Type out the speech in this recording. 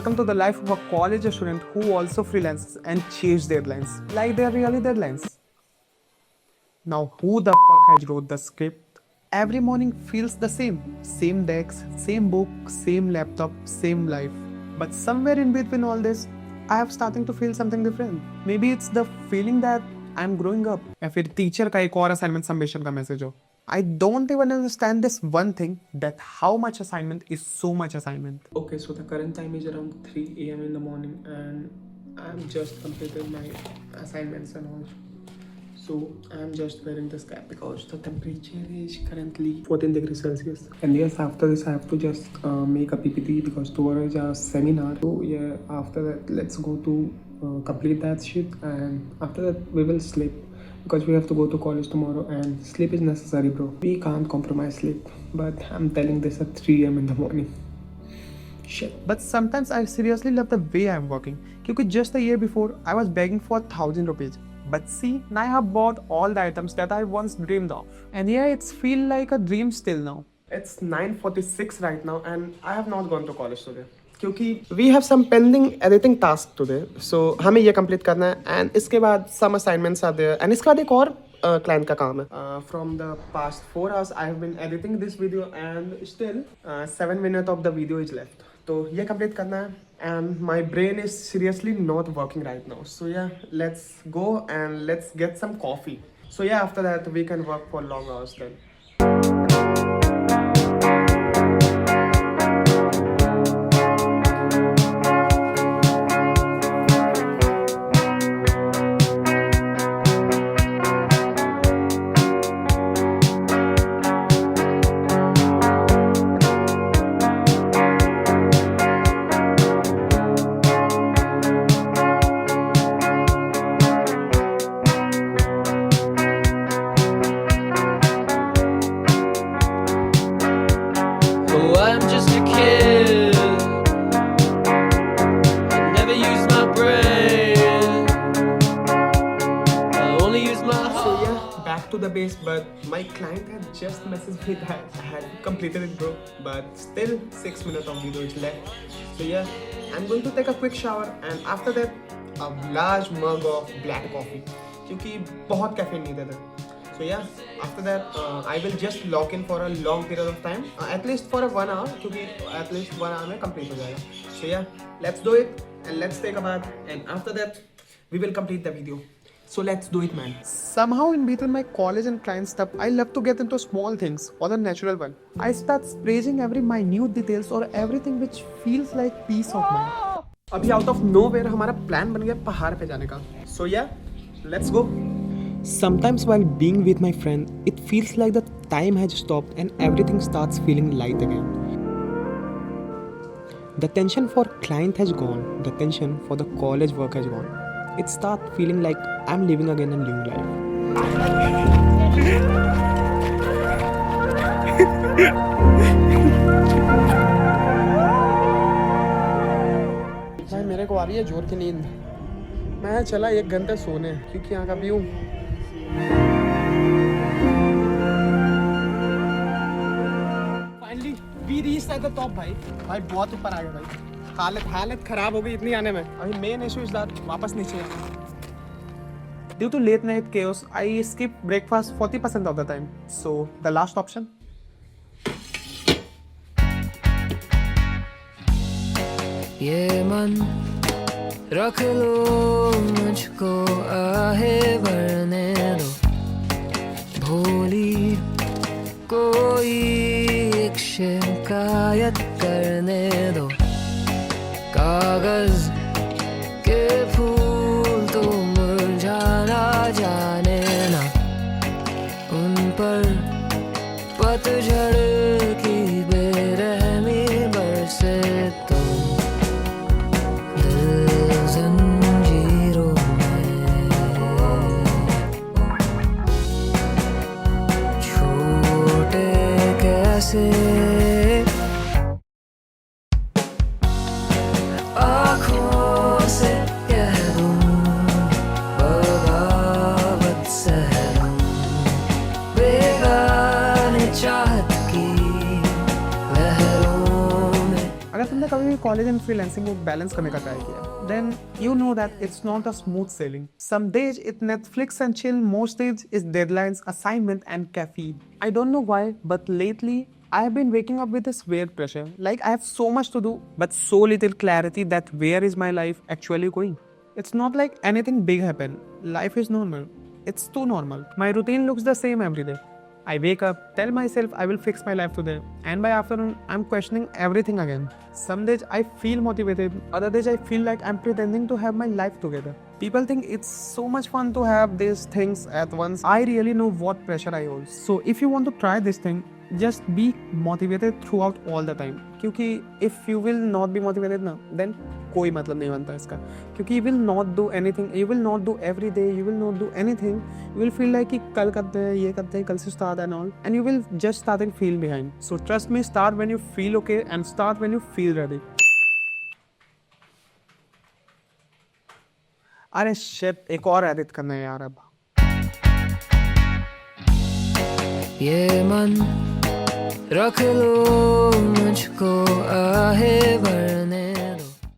Welcome to the life of a college student who also freelances and chase deadlines like they are really deadlines. Now, who the fuck has wrote the script? Every morning feels the same. Same decks, same book, same laptop, same life. But somewhere in between all this, I have starting to feel something different. Maybe it's the feeling that I'm growing up. या फिर teacher का एक और assignment submission का message हो. I don't even understand this one thing, that how much assignment is so much assignment. Okay, so the current time is around 3 a.m. in the morning and I'm just completed my assignments and all. So I'm just wearing this cap because the temperature is currently 14 degrees Celsius. And yes, after this I have to just make a PPT because tomorrow is a seminar. So yeah, after that let's go to complete that shit, and after that we will sleep because we have to go to college tomorrow and sleep is necessary, bro. We can't compromise sleep, but I'm telling this at 3 a.m. in the morning. Shit. But sometimes I seriously love the way I'm working. Because just a year before, I was begging for 1,000 rupees. But see, now I have bought all the items that I once dreamed of. And yeah, it's feel like a dream still now. It's 9:46 right now and I have not gone to college today. क्योंकि we have some pending editing task today. So हमें ये complete करना है and इसके बाद some assignments are there. And इसके बाद एक और client का काम है. From the past 4 hours I have been editing this video and still 7 minutes of the video is left. तो ये complete करना है and my brain is seriously not working right now. So yeah, let's go and let's get some coffee. So yeah, after that we can work for long hours then. Oh, I'm just a kid. I never use my brain. I only use my So heart. yeah, back to the base, but my client had just messaged me that I had completed it, bro. But still 6 minutes of video is left. So yeah, I'm going to take a quick shower and after that, a large mug of black coffee. क्योंकि बहुत caffeine needed है. So yeah, after that, I will just lock in for a long period of time, at least for a 1 hour, क्योंकि at least 1 hour में complete हो जाएगा. So yeah, let's do it and let's take a bath and after that, we will complete the video. So let's do it, man. Somehow in between my college and client stuff, I love to get into small things or the natural one. I start praising every minute details or everything which feels like peace of mind. अभी out of nowhere हमारा plan बन गया पहाड़ पे जाने का. So yeah, let's go. Sometimes while being with my friend, it feels like the time has stopped and everything starts feeling light again. The tension for client has gone, the tension for the college work has gone. It starts feeling like I'm living again a new life. भाई मेरे को आ रही है जोर की नींद. मैं चला 1 घंटे सोने क्योंकि यहाँ का view finally we reached at the top. भाई बहुत ऊपर आ गए भाई. हालत खराब हो गई इतनी आने में. अभी मेन इशू इज दैट वापस नीचे आना. Due to late night chaos, I skip breakfast 40% of the time. So the last option. ये मन रख लो मुझको आहे भरने दो. भोली कोई एक शिकायत करने दो. कागज के फूल तो मुरझाना जाने ना. उन पर पतझड़ की बेरहमी बरसे तो दिल जंजीरों में छूटे कैसे. आँखों कभी भी कॉलेज एंड फ्रीलांसिंग को बैलेंस करने का ट्राई किया, then you know that it's not a smooth sailing. Some days it Netflix and chill, most days is deadlines, assignment and caffeine. I don't know why, but lately I have been waking up with this weird pressure. Like I have so much to do, but so little clarity that where is my life actually going? It's not like anything big happened. Life is normal. It's too normal. My routine looks the same every day. I wake up, tell myself I will fix my life today, and by afternoon, I'm questioning everything again. Some days I feel motivated, other days I feel like I'm pretending to have my life together. People think it's so much fun to have these things at once. I really know what pressure I hold. So if you want to try this thing, just be motivated throughout all the time. क्योंकि if you will not be motivated ना, then कोई मतलब नहीं बनता इसका. क्योंकि you will not do anything, you will not do every day, you will not do anything. You will feel like कि कल करते हैं, ये करते हैं, कल से start and all, and you will just starting feel behind. So trust me, start when you feel okay and start when you feel ready. अरे shit, एक और edit करना है यार अब. ये मन रख लो मुझको आहे भरने